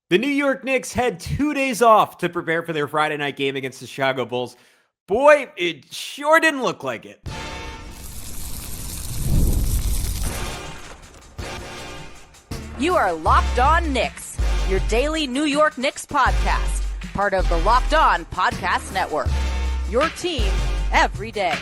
The New York Knicks had 2 days off to prepare for their Friday night game against the Chicago Bulls. Boy, it sure didn't look like it. You are Locked On Knicks, your daily New York Knicks podcast, part of the Locked On Podcast Network. Your team every day.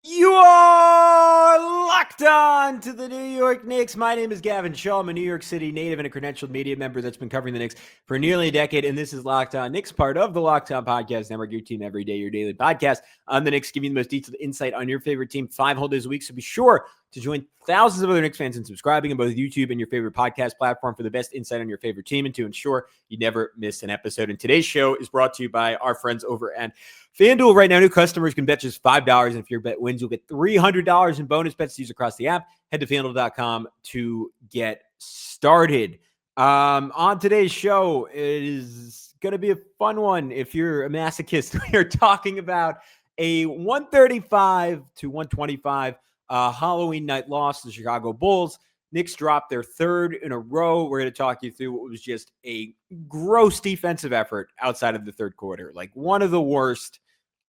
You are locked on to the New York Knicks. My name is Gavin Schall. I'm a New York City native and a credentialed media member that's been covering the Knicks for nearly a decade, and this is Locked On Knicks, part of the Locked On Podcast Network, your team every day, your daily podcast on the Knicks, giving you the most detailed insight on your favorite team 5 whole days a week. So be sure to join thousands of other Knicks fans in subscribing on both YouTube and your favorite podcast platform for the best insight on your favorite team and to ensure you never miss an episode. And today's show is brought to you by our friends over at FanDuel. Right now, new customers can bet just $5, and if your bet wins, you'll get $300 in bonus bets to use across the app. Head to FanDuel.com to get started. On today's show, it is going to be a fun one. If you're a masochist, we are talking about a 135 to 125 Halloween night loss to the Chicago Bulls. Knicks dropped their third in a row. We're going to talk you through what was just a gross defensive effort outside of the third quarter. Like one of the worst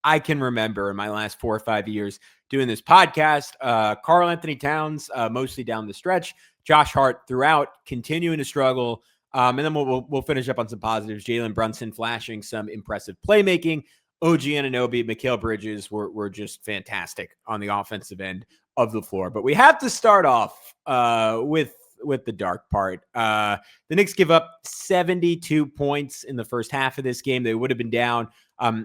I can remember in my last 4 or 5 years doing this podcast. Karl-Anthony Towns, mostly down the stretch. Josh Hart throughout, continuing to struggle. And then we'll finish up on some positives. Jalen Brunson flashing some impressive playmaking. OG and Anunoby, Mikal Bridges were just fantastic on the offensive end of the floor. But we have to start off with the dark part. The Knicks give up 72 points in the first half of this game. They would have been down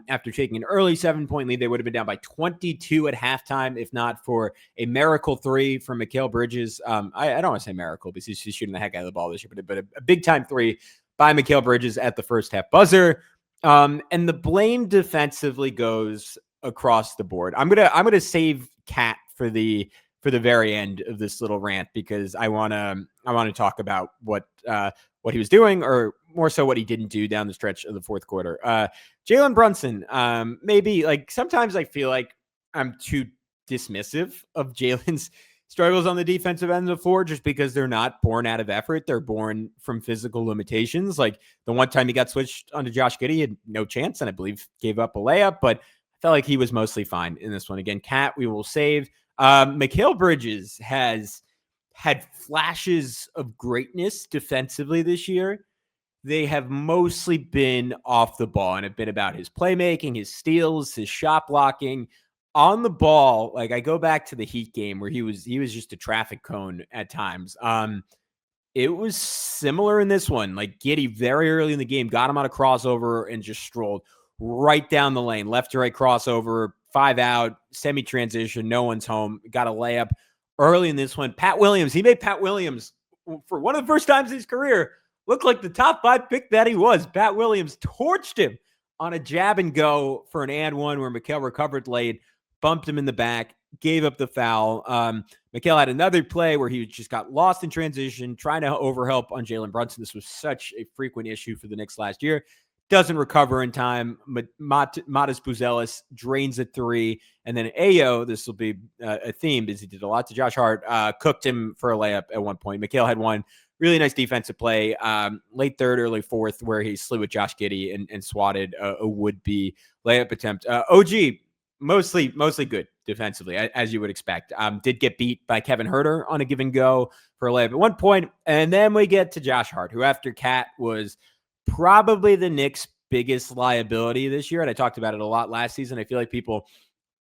after taking an early 7-point lead. They would have been down by 22 at halftime, if not for a miracle three from Mikal Bridges. I don't want to say miracle because he's shooting the heck out of the ball this year, but a big-time three by Mikal Bridges at the first half buzzer. And the blame defensively goes across the board. I'm gonna save Cat for the very end of this little rant because I wanna talk about what he was doing, or more so what he didn't do down the stretch of the fourth quarter. Jalen Brunson, maybe like sometimes I feel like I'm too dismissive of Jalen's struggles on the defensive end of the floor just because they're not born out of effort. They're born from physical limitations. Like the one time he got switched onto Josh Giddey, he had no chance, and I believe gave up a layup, but I felt like he was mostly fine in this one. Again, Cat, we will save. Mikal Bridges has had flashes of greatness defensively this year. They have mostly been off the ball and have been about his playmaking, his steals, his shot blocking. On the ball, like I go back to the Heat game where he was just a traffic cone at times. It was similar in this one. Like Giddey very early in the game got him on a crossover and just strolled right down the lane, left to right crossover, 5 out, semi-transition, no one's home, got a layup early in this one. Pat Williams, he made Pat Williams, for one of the first times in his career, look like the top 5 pick that he was. Pat Williams torched him on a jab and go for an and one where Mikal recovered late, bumped him in the back, gave up the foul. Mikal had another play where he just got lost in transition, trying to overhelp on Jalen Brunson. This was such a frequent issue for the Knicks last year. Doesn't recover in time. Matas Buzelis drains a three. And then Ayo, this will be a theme because he did a lot to Josh Hart, cooked him for a layup at one point. Mikal had one really nice defensive play, late third, early fourth, where he slew with Josh Giddey and swatted a would-be layup attempt. OG, mostly good defensively, as you would expect. Did get beat by Kevin Huerter on a give and go for a layup at one point. And then we get to Josh Hart, who after Cat was probably the Knicks' biggest liability this year. And I talked about it a lot last season. I feel like people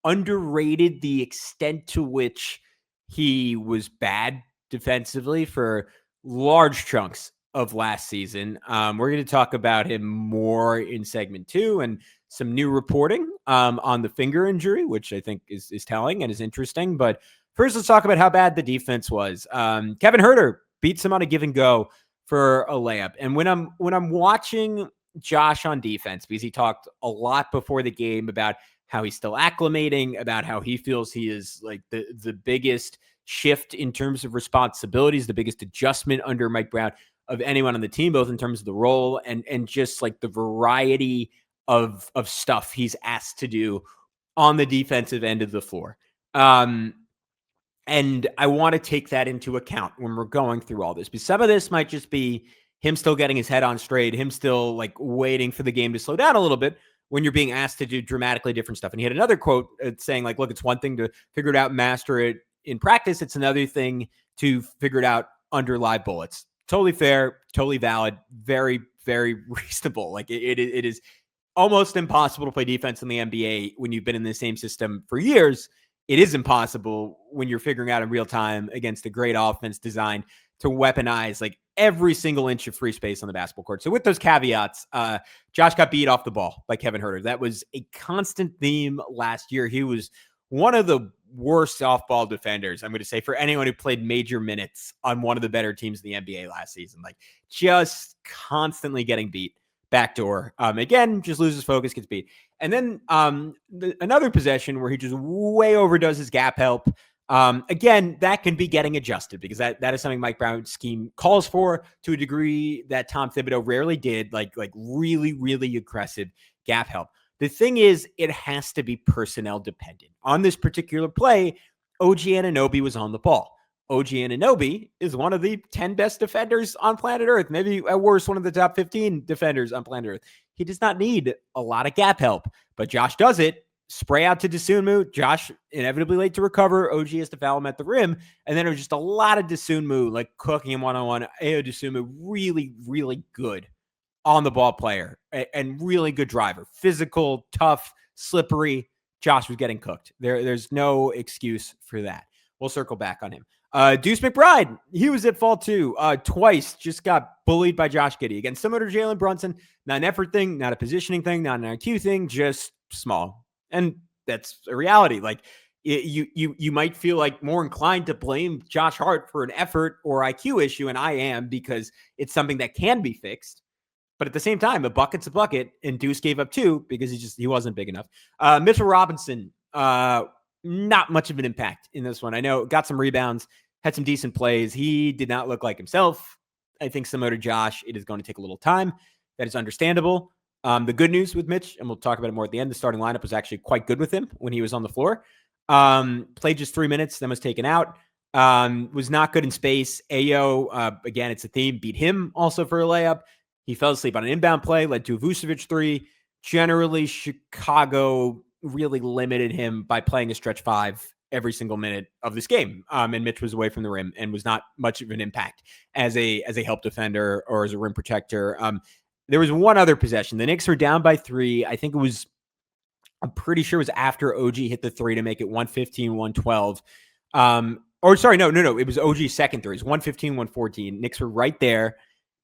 underrated the extent to which he was bad defensively for large chunks of last season. We're going to talk about him more in segment 2 and some new reporting on the finger injury, which I think is telling and is interesting. But first, let's talk about how bad the defense was. Kevin Huerter beats him on a give and go for a layup. And when I'm watching Josh on defense, because he talked a lot before the game about how he's still acclimating, about how he feels he is like the biggest shift in terms of responsibilities, the biggest adjustment under Mike Brown of anyone on the team, both in terms of the role and just like the variety of stuff he's asked to do on the defensive end of the floor. And And I want to take that into account when we're going through all this. Because some of this might just be him still getting his head on straight, him still like waiting for the game to slow down a little bit when you're being asked to do dramatically different stuff. And he had another quote saying like, look, it's one thing to figure it out, master it in practice. It's another thing to figure it out under live bullets. Totally fair, totally valid, very, very reasonable. Like it is almost impossible to play defense in the NBA when you've been in the same system for years. It is impossible when you're figuring out in real time against a great offense designed to weaponize like every single inch of free space on the basketball court. So with those caveats, Josh got beat off the ball by Kevin Huerter. That was a constant theme last year. He was one of the worst off-ball defenders, I'm going to say, for anyone who played major minutes on one of the better teams in the NBA last season. Like just constantly getting beat. Backdoor. Again, just loses focus, gets beat. And then another possession where he just way overdoes his gap help. Again, that can be getting adjusted because that is something Mike Brown's scheme calls for to a degree that Tom Thibodeau rarely did, like really, really aggressive gap help. The thing is, it has to be personnel dependent. On this particular play, OG Anunoby was on the ball. OG Anunoby is one of the 10 best defenders on planet Earth, maybe at worst, one of the top 15 defenders on planet Earth. He does not need a lot of gap help, but Josh does it. Spray out to Dosunmu. Josh inevitably late to recover. OG has to foul him at the rim. And then it was just a lot of Dosunmu, like cooking him one-on-one. Ayo Dosunmu, really, really good on the ball player and really good driver. Physical, tough, slippery. Josh was getting cooked. There's no excuse for that. We'll circle back on him. Deuce McBride, he was at fault too. Twice just got bullied by Josh Giddey. Again, similar to Jalen Brunson, not an effort thing, not a positioning thing, not an IQ thing, just small. And that's a reality. Like you might feel like more inclined to blame Josh Hart for an effort or IQ issue, and I am, because it's something that can be fixed. But at the same time, a bucket's a bucket, and Deuce gave up 2 because he wasn't big enough. Mitchell Robinson, not much of an impact in this one. I know got some rebounds, had some decent plays. He did not look like himself. I think similar to Josh, it is going to take a little time. That is understandable. The good news with Mitch, and we'll talk about it more at the end, the starting lineup was actually quite good with him when he was on the floor. Played just 3 minutes, then was taken out. Was not good in space. Ayo, again, it's a theme, beat him also for a layup. He fell asleep on an inbound play, led to a Vucevic 3. Generally, Chicago really limited him by playing a stretch 5 every single minute of this game. And Mitch was away from the rim and was not much of an impact as a help defender or as a rim protector. There was one other possession. The Knicks were down by 3. I think I'm pretty sure it was after OG hit the 3 to make it 115-112. No. It was OG's second 3. It was 115-114. Knicks were right there.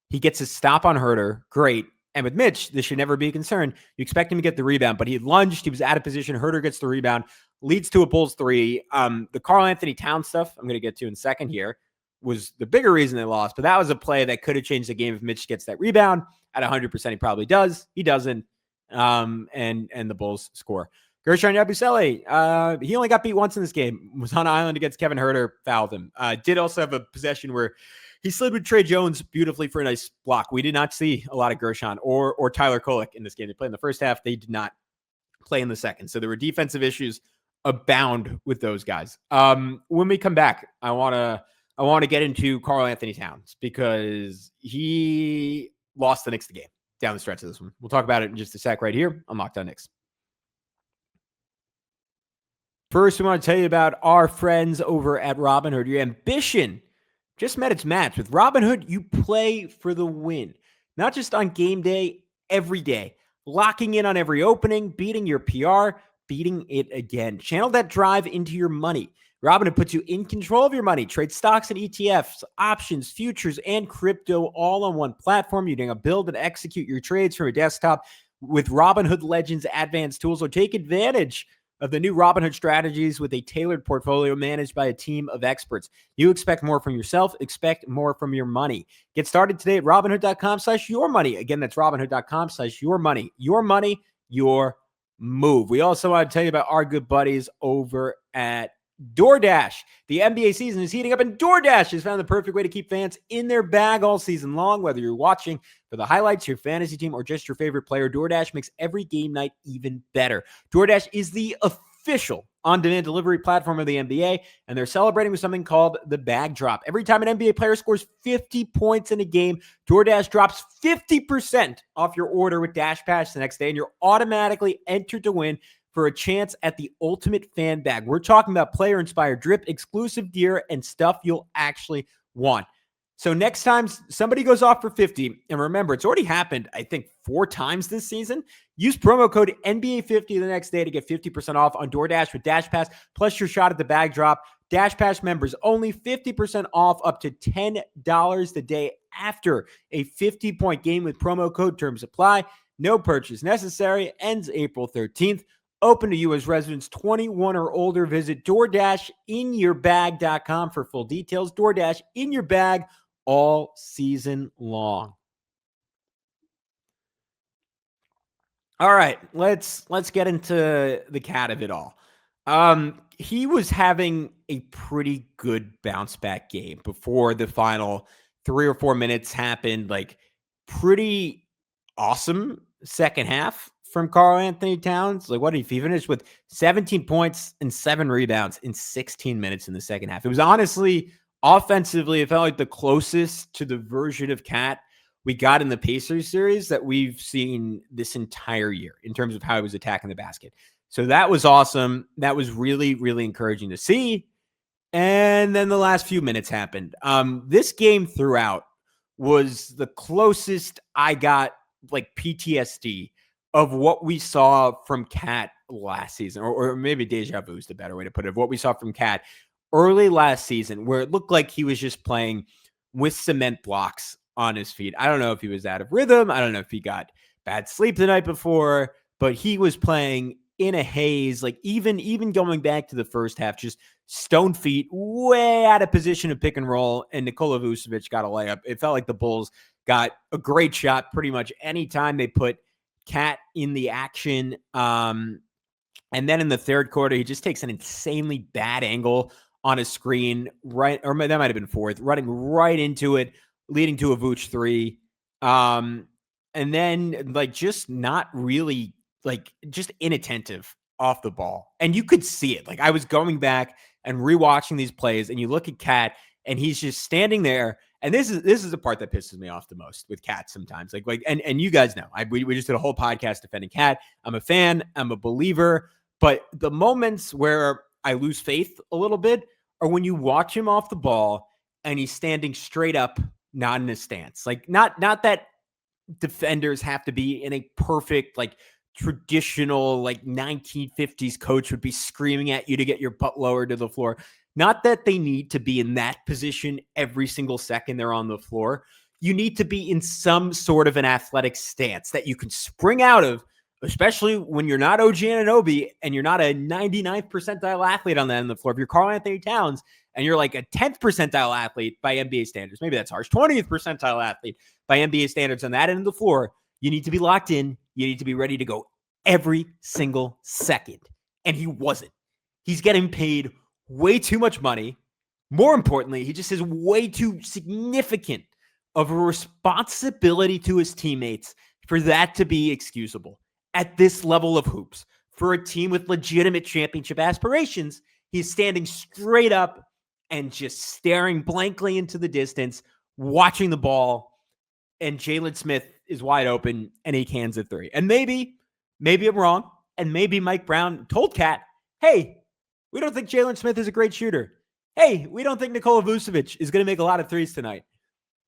He gets a stop on Huerter. Great. And with Mitch, this should never be a concern. You expect him to get the rebound, but he had lunged. He was out of position. Huerter gets the rebound, leads to a Bulls 3. The Karl-Anthony Towns stuff I'm going to get to in a second here was the bigger reason they lost, but that was a play that could have changed the game if Mitch gets that rebound. At 100%, he probably does. He doesn't. And the Bulls score. Gershon Yabusele, he only got beat once in this game. Was on island against Kevin Huerter, fouled him. Did also have a possession where he slid with Trey Jones beautifully for a nice block. We did not see a lot of Gershon or Tyler Kolek in this game. They played in the first half. They did not play in the second. So there were defensive issues abound with those guys. When we come back, I want to get into Karl-Anthony Towns because he lost the Knicks the game down the stretch of this one. We'll talk about it in just a sec right here on Locked On Knicks. First, we want to tell you about our friends over at Robinhood. Your ambition just met its match. With Robinhood, you play for the win. Not just on game day, every day. Locking in on every opening, beating your PR, beating it again. Channel that drive into your money. Robinhood puts you in control of your money. Trade stocks and ETFs, options, futures, and crypto all on one platform. You can build and execute your trades from a desktop with Robinhood Legends advanced tools. So take advantage of the new Robinhood strategies with a tailored portfolio managed by a team of experts. You expect more from yourself, expect more from your money. Get started today at Robinhood.com/yourmoney. Again, that's Robinhood.com/yourmoney. Your money, your move. We also want to tell you about our good buddies over at DoorDash. The NBA season is heating up, and DoorDash has found the perfect way to keep fans in their bag all season long. Whether you're watching for the highlights, your fantasy team, or just your favorite player, DoorDash makes every game night even better. DoorDash is the official on-demand delivery platform of the NBA, and they're celebrating with something called the bag drop. Every time an NBA player scores 50 points in a game, DoorDash drops 50% off your order with Dash Pass the next day, and you're automatically entered to win for a chance at the ultimate fan bag. We're talking about player-inspired drip, exclusive gear, and stuff you'll actually want. So next time somebody goes off for 50, and remember, it's already happened, I think, 4 times this season, use promo code NBA50 the next day to get 50% off on DoorDash with Dash Pass, plus your shot at the bag drop. Dash Pass members only 50% off up to $10 the day after a 50-point game with promo code. Terms apply. No purchase necessary. Ends April 13th. Open to U.S. residents 21 or older. Visit DoorDashInYourBag.com for full details. DoorDash in your bag all season long. All right, let's get into the cat of it all. He was having a pretty good bounce back game before the final 3 or 4 minutes happened. Like, pretty awesome second half from Karl-Anthony Towns. Like, what did he finish with? 17 points and 7 rebounds in 16 minutes in the second half. It was honestly, offensively, it felt like the closest to the version of Cat we got in the Pacers series that we've seen this entire year in terms of how he was attacking the basket. So that was awesome. That was really, really encouraging to see. And then the last few minutes happened. This game throughout was the closest I got, like, PTSD of what we saw from Cat last season, or maybe deja vu is the better way to put it, of what we saw from Cat early last season, where it looked like he was just playing with cement blocks on his feet. I don't know if he was out of rhythm. I don't know if he got bad sleep the night before, but he was playing in a haze, like even going back to the first half, just stone feet, way out of position of pick and roll, and Nikola Vucevic got a layup. It felt like the Bulls got a great shot pretty much anytime they put Cat in the action. And then in the third quarter, he just takes an insanely bad angle on a screen, right? Or that might have been fourth, running right into it, leading to a Vooch 3. And then, like, just not really, like, just inattentive off the ball. And you could see it. Like, I was going back and rewatching these plays, and you look at Cat, and he's just standing there. And this is the part that pisses me off the most with Cat sometimes. And you guys know, we just did a whole podcast defending Cat. I'm a fan. I'm a believer. But the moments where I lose faith a little bit are when you watch him off the ball and he's standing straight up, not in a stance. Like, not that defenders have to be in a perfect, like, traditional, like, 1950s coach would be screaming at you to get your butt lowered to the floor. Not that they need to be in that position every single second they're on the floor. You need to be in some sort of an athletic stance that you can spring out of, especially when you're not OG Anunoby and you're not a 99th percentile athlete on that end of the floor. If you're Karl-Anthony Towns and you're like a 10th percentile athlete by NBA standards, maybe that's harsh, 20th percentile athlete by NBA standards on that end of the floor, you need to be locked in. You need to be ready to go every single second. And he wasn't. He's getting paid way too much money. More importantly, he just has way too significant of a responsibility to his teammates for that to be excusable. At this level of hoops, for a team with legitimate championship aspirations, he's standing straight up and just staring blankly into the distance, watching the ball, and Jalen Smith is wide open, and he cans a 3. And maybe I'm wrong, and maybe Mike Brown told Cat, hey, we don't think Jalen Smith is a great shooter. Hey, we don't think Nikola Vucevic is going to make a lot of threes tonight.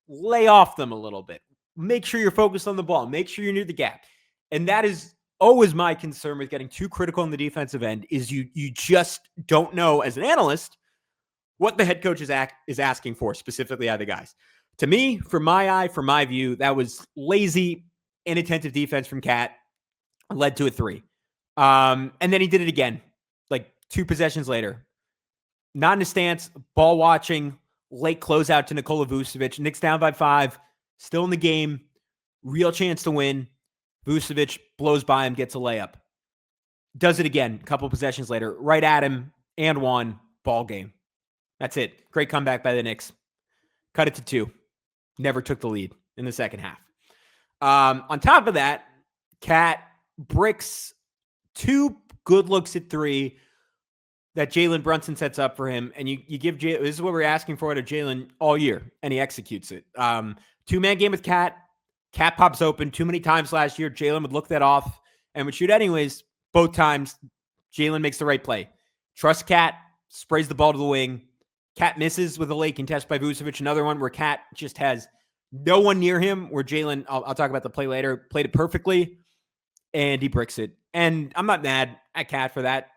Lay off them a little bit. Make sure you're focused on the ball. Make sure you're near the gap. And that is always my concern with getting too critical on the defensive end, is you just don't know as an analyst what the head coach is asking for specifically out of the guys. To me, from my eye, from my view, that was lazy, inattentive defense from Cat, led to a 3. And then he did it again, like 2 possessions later. Not in a stance, ball watching, late closeout to Nikola Vucevic. Knicks down by 5, still in the game, real chance to win. Vucevic blows by him, gets a layup. Does it again, a couple possessions later, right at him, and 1, ball game. That's it. Great comeback by the Knicks. Cut it to 2. Never took the lead in the second half. On top of that, Cat bricks 2 good looks at 3 that Jalen Brunson sets up for him, and you give Jalen. This is what we're asking for out of Jalen all year, and he executes it. 2-man game with Cat. Cat pops open too many times last year. Jalen would look that off and would shoot anyways. Both times, Jalen makes the right play. Trust Cat, sprays the ball to the wing. Cat misses with a late contest by Vucevic. Another one where Cat just has no one near him, where Jalen, I'll talk about the play later, played it perfectly, and he bricks it. And I'm not mad at Cat for that.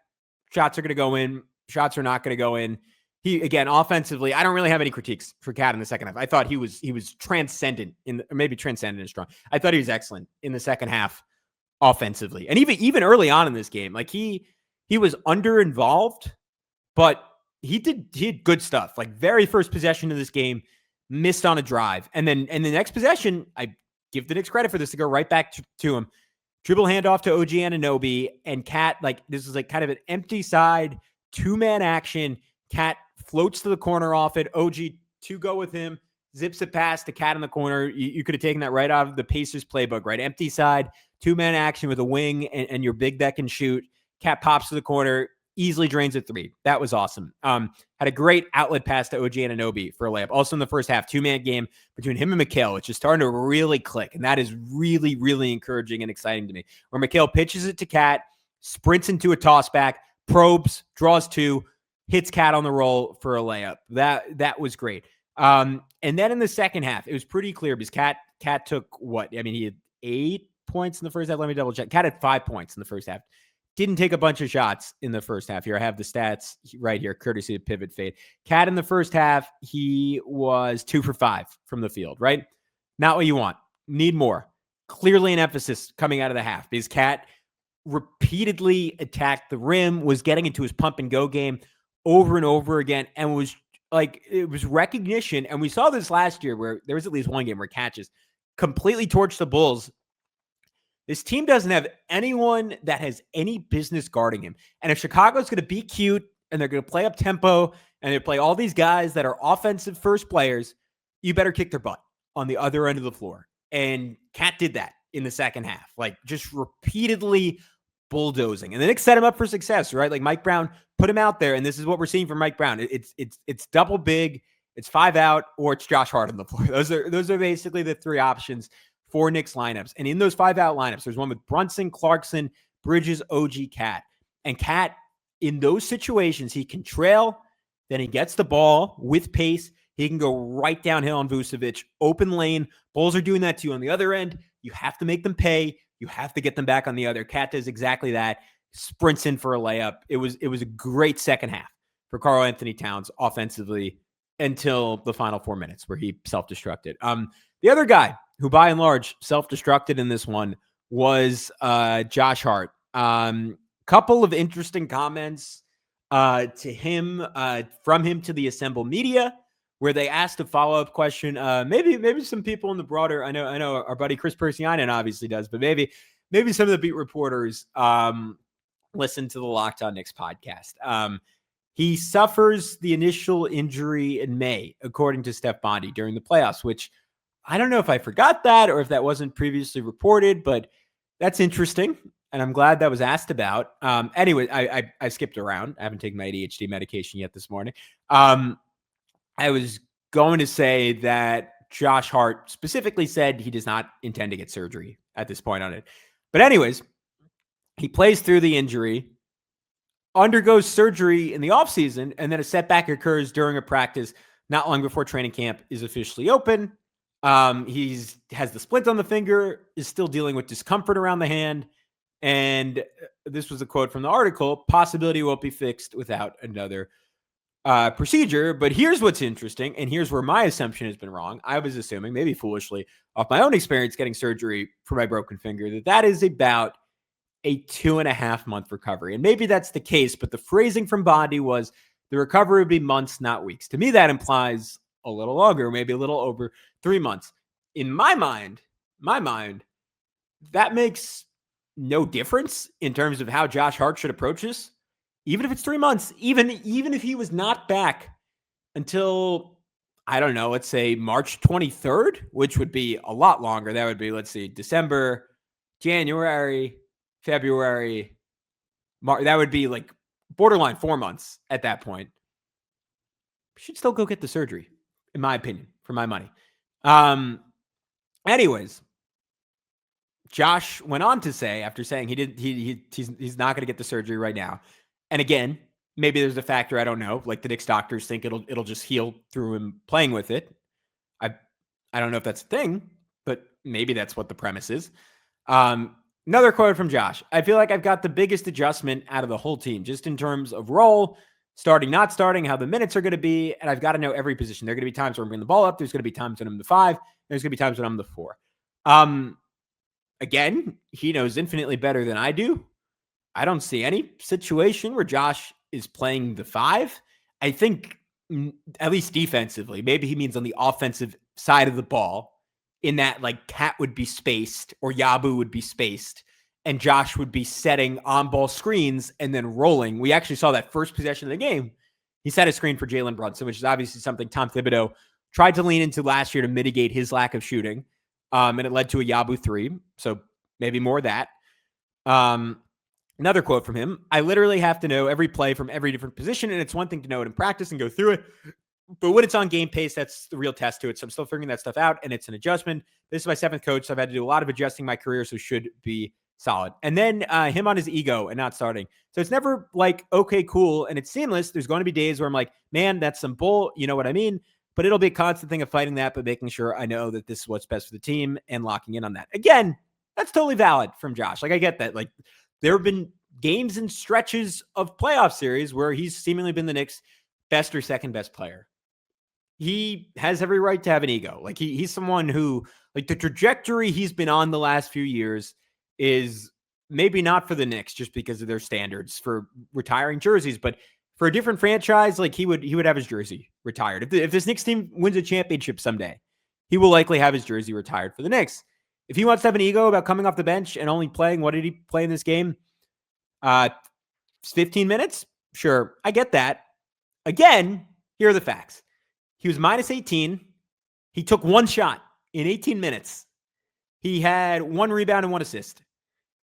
Shots are going to go in. Shots are not going to go in. He, again, offensively, I don't really have any critiques for Cat in the second half. I thought he was transcendent or maybe transcendent is strong. I thought he was excellent in the second half offensively. And even early on in this game, like he was under involved, but he did good stuff. Like very first possession of this game, missed on a drive. And then the next possession, I give the Knicks credit for this to go right back to him. Dribble handoff to OG Anunoby, and Cat, like this is like kind of an empty side, 2-man action. Cat floats to the corner off it. OG to go with him, zips it past the Cat in the corner. You could have taken that right out of the Pacers playbook, right? Empty side, 2-man action with a wing and your big that can shoot. Cat pops to the corner, easily drains a 3. That was awesome. Had a great outlet pass to OG Anunoby for a layup. Also in the first half, 2-man game between him and Mikal, which is starting to really click. And that is really, really encouraging and exciting to me. Where Mikal pitches it to Cat, sprints into a toss back, probes, draws 2, hits Cat on the roll for a layup. That was great. And then in the second half, it was pretty clear because Cat took what? I mean, he had 8 points in the first half. Let me double check. Cat had 5 points in the first half. Didn't take a bunch of shots in the first half. Here, I have the stats right here, courtesy of Pivot Fade. Cat in the first half, he was 2 for 5 from the field, right? Not what you want. Need more. Clearly an emphasis coming out of the half because Cat repeatedly attacked the rim, was getting into his pump and go game over and over again, and was like, it was recognition. And we saw this last year where there was at least one game where Cat just completely torched the Bulls. This team doesn't have anyone that has any business guarding him. And if Chicago's going to be cute and they're going to play up tempo and they play all these guys that are offensive first players, you better kick their butt on the other end of the floor. And Cat did that in the second half, like just repeatedly bulldozing. And the Knicks set him up for success, right? Like Mike Brown put him out there, and this is what we're seeing from Mike Brown. It's double big, it's 5 out, or it's Josh Hart on the floor. Those are basically the 3 options for Knicks lineups. And in those 5-out lineups, there's one with Brunson, Clarkson, Bridges, OG, Cat. And Cat, in those situations, he can trail, then he gets the ball with pace. He can go right downhill on Vucevic, open lane. Bulls are doing that too on the other end. You have to make them pay. You have to get them back on the other. Cat does exactly that. Sprints in for a layup. It was a great second half for Karl-Anthony Towns offensively until the final 4 minutes where he self-destructed. The other guy who by and large self-destructed in this one was Josh Hart. Couple of interesting comments to him from him to the assembled media, where they asked a follow-up question. Maybe some people in the broader, I know our buddy Chris Persianen obviously does, but maybe some of the beat reporters listen to the Locked On Knicks podcast. He suffers the initial injury in May, according to Steph Bondy, during the playoffs, which I don't know if I forgot that or if that wasn't previously reported, but that's interesting. And I'm glad that was asked about. Anyway, I skipped around. I haven't taken my ADHD medication yet this morning. I was going to say that Josh Hart specifically said he does not intend to get surgery at this point on it. But anyways, he plays through the injury, undergoes surgery in the offseason, and then a setback occurs during a practice not long before training camp is officially open. He has the splint on the finger, is still dealing with discomfort around the hand. And this was a quote from the article: possibility won't be fixed without another procedure. But here's what's interesting, and here's where my assumption has been wrong. I was assuming, maybe foolishly, off my own experience getting surgery for my broken finger, that is about a 2.5 month recovery. And maybe that's the case, but the phrasing from Bondy was the recovery would be months, not weeks. To me, that implies a little longer, maybe a little over 3 months. In my mind, that makes no difference in terms of how Josh Hart should approach this. Even if it's 3 months, even if he was not back until, I don't know, let's say March 23rd, which would be a lot longer. That would be, let's see, December, January, February, March. That would be like borderline 4 months at that point, should still go get the surgery, in my opinion, for my money. Anyways, Josh went on to say, after saying he's not going to get the surgery right now. And again, maybe there's a factor, I don't know. Like the Knicks doctors think it'll just heal through him playing with it. I don't know if that's a thing, but maybe that's what the premise is. Another quote from Josh. I feel like I've got the biggest adjustment out of the whole team, just in terms of role, starting, not starting, how the minutes are going to be. And I've got to know every position. There are going to be times where I'm bringing the ball up. There's going to be times when I'm the 5. There's going to be times when I'm the 4. Again, he knows infinitely better than I do. I don't see any situation where Josh is playing the 5. I think, at least defensively, maybe he means on the offensive side of the ball, in that like Cat would be spaced or Yabu would be spaced and Josh would be setting on-ball screens and then rolling. We actually saw that first possession of the game. He set a screen for Jalen Brunson, which is obviously something Tom Thibodeau tried to lean into last year to mitigate his lack of shooting. And it led to a Yabu 3. So maybe more of that. Another quote from him. I literally have to know every play from every different position. And it's one thing to know it in practice and go through it. But when it's on game pace, that's the real test to it. So I'm still figuring that stuff out. And it's an adjustment. This is my 7th coach. So I've had to do a lot of adjusting my career. So should be solid. And then him on his ego and not starting. So it's never like, okay, cool. And it's seamless. There's going to be days where I'm like, man, that's some bull. You know what I mean? But it'll be a constant thing of fighting that, but making sure I know that this is what's best for the team and locking in on that. Again, that's totally valid from Josh. Like, I get that. Like, there have been games and stretches of playoff series where he's seemingly been the Knicks' best or second best player. He has every right to have an ego. Like, he's someone who, like, the trajectory he's been on the last few years is maybe not for the Knicks just because of their standards for retiring jerseys, but for a different franchise, like he would have his jersey retired. If this Knicks team wins a championship someday, he will likely have his jersey retired for the Knicks. If he wants to have an ego about coming off the bench and only playing, what did he play in this game? 15 minutes? Sure, I get that. Again, here are the facts. He was minus 18. He took 1 shot in 18 minutes. He had 1 rebound and 1 assist.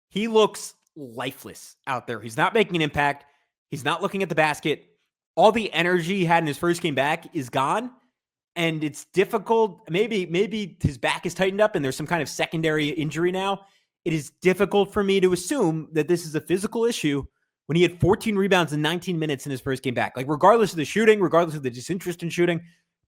He looks lifeless out there. He's not making an impact. He's not looking at the basket. All the energy he had in his first game back is gone. And it's difficult. Maybe his back is tightened up and there's some kind of secondary injury now. It is difficult for me to assume that this is a physical issue when he had 14 rebounds in 19 minutes in his first game back. Like, regardless of the shooting, regardless of the disinterest in shooting,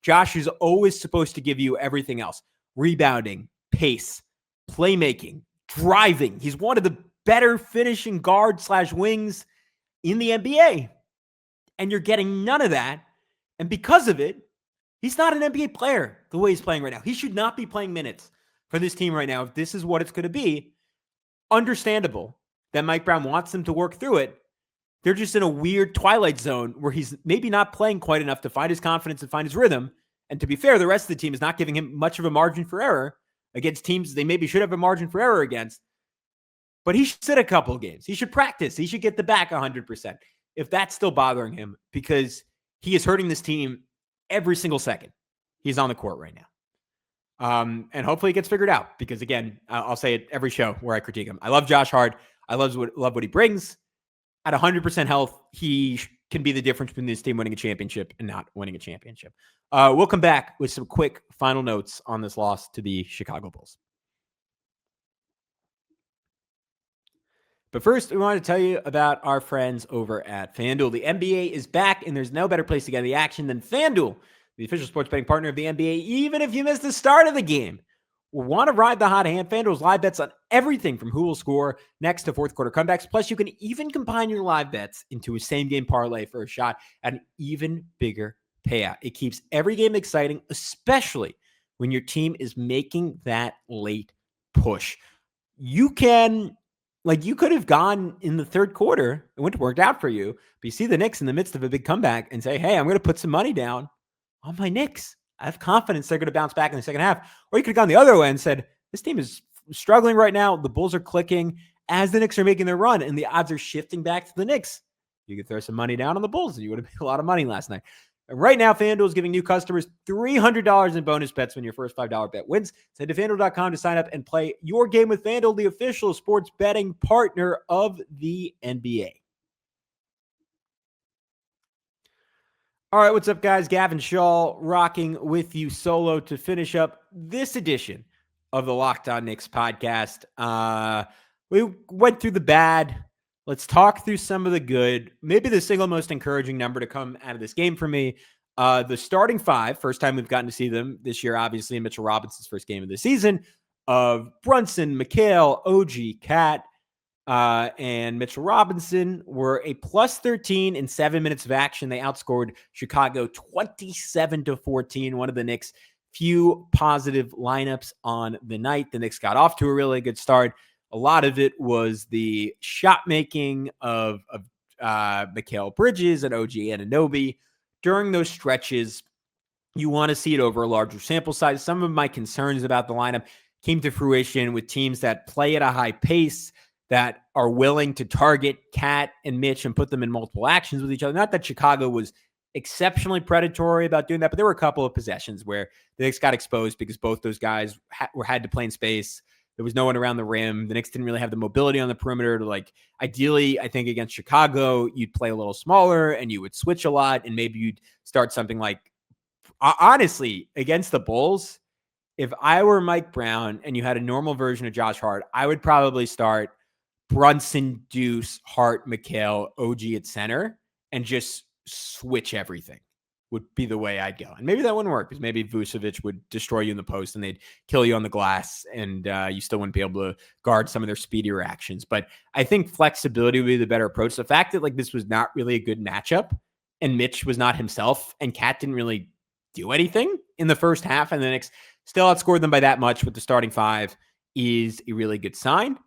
Josh is always supposed to give you everything else. Rebounding, pace, playmaking, driving. He's one of the better finishing guard/wings in the NBA. And you're getting none of that. And because of it, he's not an NBA player the way he's playing right now. He should not be playing minutes for this team right now. If this is what it's going to be, understandable that Mike Brown wants them to work through it. They're just in a weird twilight zone where he's maybe not playing quite enough to find his confidence and find his rhythm. And to be fair, the rest of the team is not giving him much of a margin for error against teams they maybe should have a margin for error against. But he should sit a couple of games. He should practice. He should get the back 100%. If that's still bothering him, because he is hurting this team every single second he's on the court right now. And hopefully it gets figured out, because again, I'll say it every show where I critique him. I love Josh Hart. I love what he brings. At 100% health, he can be the difference between this team winning a championship and not winning a championship. We'll come back with some quick final notes on this loss to the Chicago Bulls. But first, we want to tell you about our friends over at FanDuel. The NBA is back, and there's no better place to get the action than FanDuel, the official sports betting partner of the NBA, even if you missed the start of the game. Or want to ride the hot hand? FanDuel's live bets on everything from who will score next to fourth quarter comebacks. Plus, you can even combine your live bets into a same-game parlay for a shot at an even bigger payout. It keeps every game exciting, especially when your team is making that late push. You could have gone in the third quarter. It wouldn't have worked out for you. But you see the Knicks in the midst of a big comeback and say, hey, I'm going to put some money down on my Knicks. I have confidence they're going to bounce back in the second half. Or you could have gone the other way and said, this team is struggling right now. The Bulls are clicking as the Knicks are making their run, and the odds are shifting back to the Knicks. You could throw some money down on the Bulls, and you would have made a lot of money last night. And right now, FanDuel is giving new customers $300 in bonus bets when your first $5 bet wins. Head to FanDuel.com to sign up and play your game with FanDuel, the official sports betting partner of the NBA. All right, what's up, guys? Gavin Schall rocking with you solo to finish up this edition of the Locked On Knicks podcast. We went through the bad. Let's talk through some of the good. Maybe the single most encouraging number to come out of this game for me. The starting five, first time we've gotten to see them this year, obviously, in Mitchell Robinson's first game of the season, of Brunson, Mikal, OG, Cat, and Mitchell Robinson were a plus 13 in 7 minutes of action. They outscored Chicago 27-14, one of the Knicks' few positive lineups on the night. The Knicks got off to a really good start. A lot of it was the shot making of Mikal Bridges and OG Anunoby. During those stretches, you want to see it over a larger sample size. Some of my concerns about the lineup came to fruition with teams that play at a high pace, that are willing to target Cat and Mitch and put them in multiple actions with each other. Not that Chicago was exceptionally predatory about doing that, but there were a couple of possessions where the Knicks got exposed because both those guys had to play in space. There was no one around the rim. The Knicks didn't really have the mobility on the perimeter to ideally, I think against Chicago, you'd play a little smaller and you would switch a lot. And maybe you'd start something like, honestly, against the Bulls, if I were Mike Brown and you had a normal version of Josh Hart, I would probably start Brunson, Deuce, Hart, Mikal, OG at center, and just switch everything would be the way I'd go. And maybe that wouldn't work because maybe Vucevic would destroy you in the post and they'd kill you on the glass and you still wouldn't be able to guard some of their speedier actions. But I think flexibility would be the better approach. The fact that this was not really a good matchup and Mitch was not himself and Cat didn't really do anything in the first half and the Knicks still outscored them by that much with the starting five is a really good sign.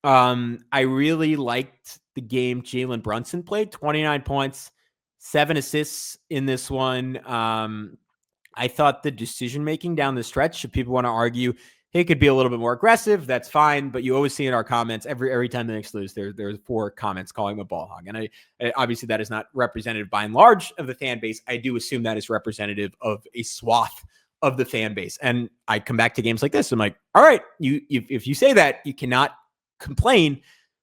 I really liked the game Jalen Brunson played, 29 points, 7 assists in this one. I thought the decision-making down the stretch, if people want to argue, he could be a little bit more aggressive, that's fine, but you always see in our comments, every time the Knicks lose, there's 4 comments calling him a ball hog. And I obviously that is not representative by and large of the fan base. I do assume that is representative of a swath of the fan base. And I come back to games like this, I'm like, all right, if you say that, you cannot complain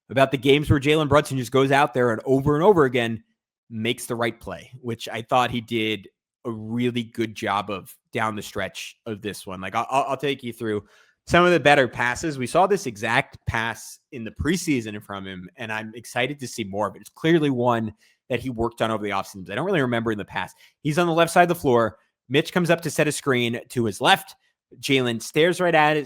about the games where Jalen Brunson just goes out there and over again makes the right play, which I thought he did a really good job of down the stretch of this one. I'll take you through some of the better passes. We saw this exact pass in the preseason from him, and I'm excited to see more of it. It's clearly one that he worked on over the offseason. I don't really remember in the past. He's on the left side of the floor. Mitch comes up to set a screen to his left. Jalen stares right at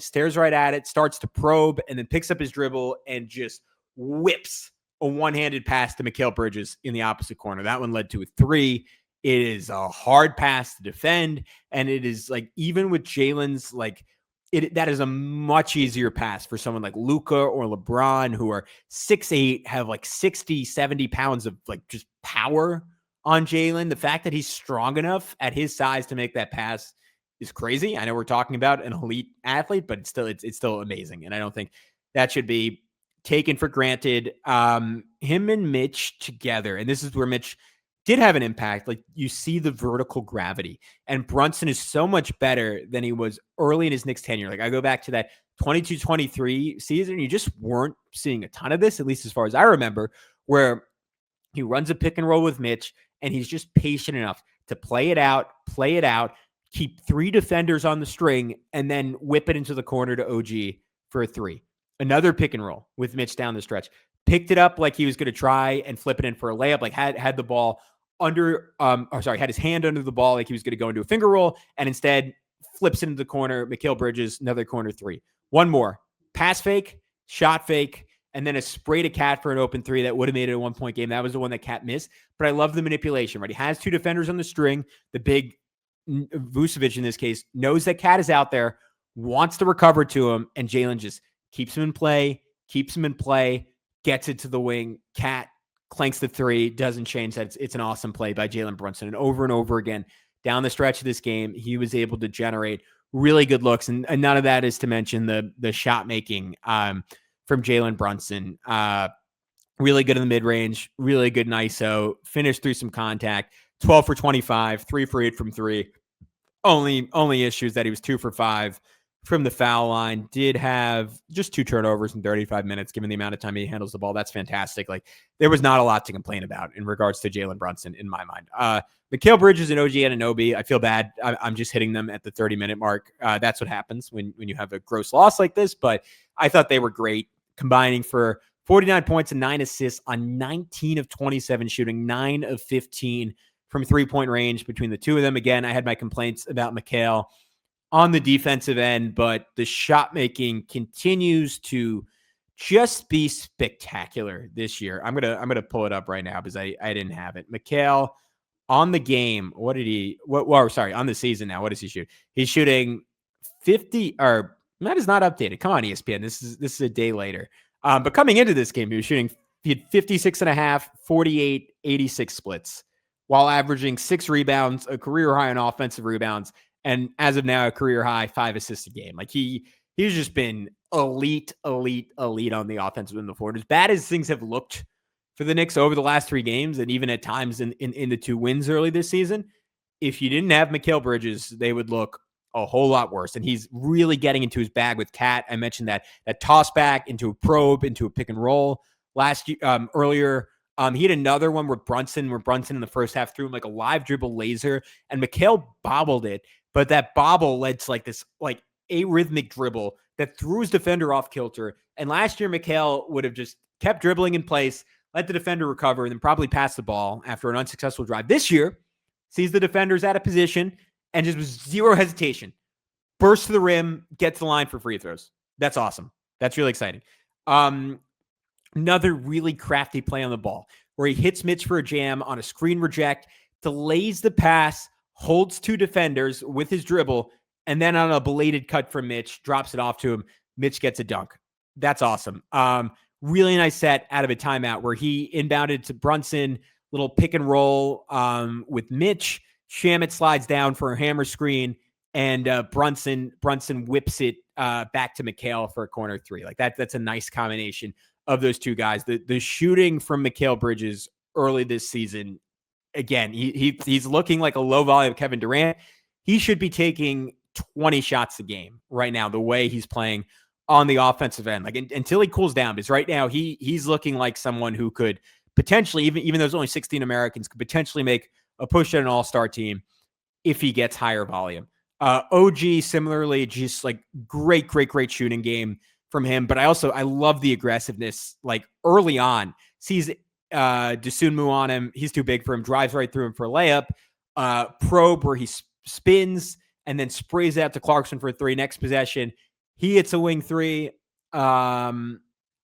it, starts to probe, and then picks up his dribble and just whips a one-handed pass to Mikal Bridges in the opposite corner. That one led to a 3. It is a hard pass to defend, and it is even with Jalen's that is a much easier pass for someone like Luka or LeBron who are 6'8", have 60, 70 pounds of just power on Jalen. The fact that he's strong enough at his size to make that pass is crazy. I know we're talking about an elite athlete, but it's still amazing. And I don't think that should be taken for granted. Him and Mitch together, and this is where Mitch did have an impact. You see the vertical gravity, and Brunson is so much better than he was early in his Knicks tenure. I go back to that 22-23 season. You just weren't seeing a ton of this, at least as far as I remember, where he runs a pick and roll with Mitch and he's just patient enough to play it out, keep 3 defenders on the string, and then whip it into the corner to OG for a 3. Another pick and roll with Mitch down the stretch. Picked it up like he was going to try and flip it in for a layup, had the ball had his hand under the ball like he was going to go into a finger roll, and instead flips into the corner. Mikal Bridges, another corner 3. One more. Pass fake, shot fake, and then a spray to Cat for an open 3 that would have made it a 1-point game. That was the one that Cat missed. But I love the manipulation, right? He has 2 defenders on the string. The big Vucevic in this case knows that Cat is out there, wants to recover to him, and Jalen just keeps him in play, gets it to the wing. Cat clanks the 3, doesn't change that. It's an awesome play by Jalen Brunson. And over again, down the stretch of this game, he was able to generate really good looks. And none of that is to mention the shot making from Jalen Brunson. Really good in the mid-range, really good in ISO, finished through some contact, 12 for 25, 3 for 8 from 3. Only issues that he was 2 for 5 from the foul line, did have just 2 turnovers in 35 minutes, given the amount of time he handles the ball. That's fantastic. Like, there was not a lot to complain about in regards to Jalen Brunson, in my mind. Mikal Bridges and OG Anunoby, I feel bad. I'm just hitting them at the 30-minute mark. That's what happens when you have a gross loss like this, but I thought they were great, combining for 49 points and 9 assists on 19 of 27 shooting, 9 of 15 from three-point range between the two of them. Again, I had my complaints about Mikal on the defensive end, but the shot making continues to just be spectacular this year. I'm gonna pull it up right now because I didn't have it. Mikal on the game, on the season now, what does he shoot? He's shooting 50, or that is not updated. Come on, ESPN. This is a day later. But coming into this game, he had 56 and a half, 48, 86 splits, while averaging 6 rebounds, a career high in offensive rebounds, and as of now, a career high 5 assists a game. Like, he's just been elite on the offensive end of the floor. And as bad as things have looked for the Knicks over the last 3 games, and even at times in the 2 wins early this season, if you didn't have Mikal Bridges, they would look a whole lot worse. And he's really getting into his bag with Cat. I mentioned that toss back into a probe, into a pick and roll earlier. He had another one where Brunson in the first half threw him like a live dribble laser, and Mikal bobbled it. But that bobble led to this arrhythmic dribble that threw his defender off kilter. And last year, Mikal would have just kept dribbling in place, let the defender recover, and then probably pass the ball after an unsuccessful drive. This year, sees the defenders out of position and just with zero hesitation, burst to the rim, get to the line for free throws. That's awesome. That's really exciting. Another really crafty play on the ball where he hits Mitch for a jam on a screen reject, delays the pass, holds 2 defenders with his dribble, and then on a belated cut from Mitch, drops it off to him. Mitch gets a dunk. That's awesome. Really nice set out of a timeout where he inbounded to Brunson, little pick and roll with Mitch. Shamet slides down for a hammer screen, and Brunson whips it back to Mikal for a corner 3. Like, that's a nice combination of those 2 guys. The shooting from Mikal Bridges early this season, again, he's looking like a low volume of Kevin Durant. He should be taking 20 shots a game right now, the way he's playing on the offensive end. Like, until he cools down, because right now he's looking like someone who could potentially, even though there's only 16 Americans, could potentially make a push at an all-star team if he gets higher volume. OG, similarly, just like great shooting game from him. But I love the aggressiveness, like early on. Sees Dosunmu on him. He's too big for him. Drives right through him for a layup. Probe where he spins and then sprays out to Clarkson for a 3. Next possession, he hits a wing 3. A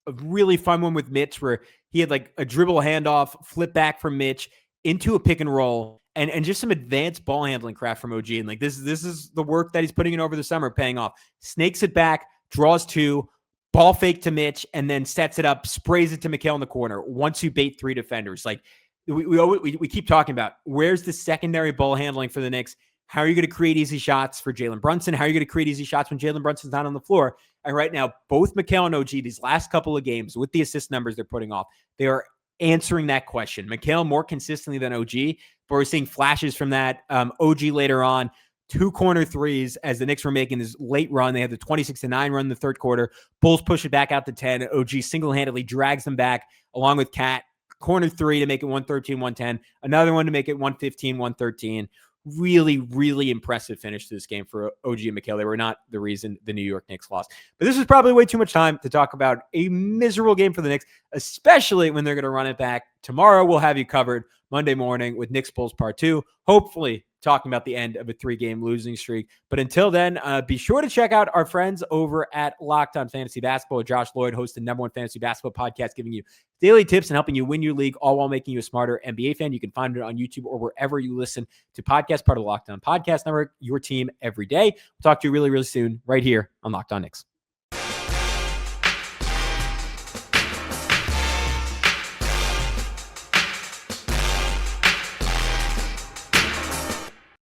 really fun one with Mitch where he had like a dribble handoff, flip back from Mitch into a pick and roll, and just some advanced ball handling craft from OG. And like, this is the work that he's putting in over the summer paying off. Snakes it back, draws 2, ball fake to Mitch, and then sets it up, sprays it to Mikal in the corner. Once you bait 3 defenders, like we keep talking about, where's the secondary ball handling for the Knicks? How are you going to create easy shots for Jalen Brunson? How are you going to create easy shots when Jalen Brunson's not on the floor? And right now, both Mikal and OG, these last couple of games, with the assist numbers they're putting off, they are answering that question. Mikal more consistently than OG, but we're seeing flashes from that. OG later on, 2 corner 3s as the Knicks were making this late run. They had the 26-9 run in the third quarter. Bulls push it back out to 10. OG single-handedly drags them back along with Cat. Corner 3 to make it 113-110. Another one to make it 115-113. Really impressive finish to this game for OG and Mikal. They were not the reason the New York Knicks lost. But this was probably way too much time to talk about a miserable game for the Knicks, especially when they're going to run it back. Tomorrow we'll have you covered Monday morning with Knicks Bulls Part 2. Hopefully talking about the end of a 3-game losing streak. But until then, be sure to check out our friends over at Locked On Fantasy Basketball. Josh Lloyd hosts the #1 fantasy basketball podcast, giving you daily tips and helping you win your league, all while making you a smarter NBA fan. You can find it on YouTube or wherever you listen to podcasts, part of the Locked On Podcast Network, your team every day. We'll talk to you really soon right here on Locked On Knicks.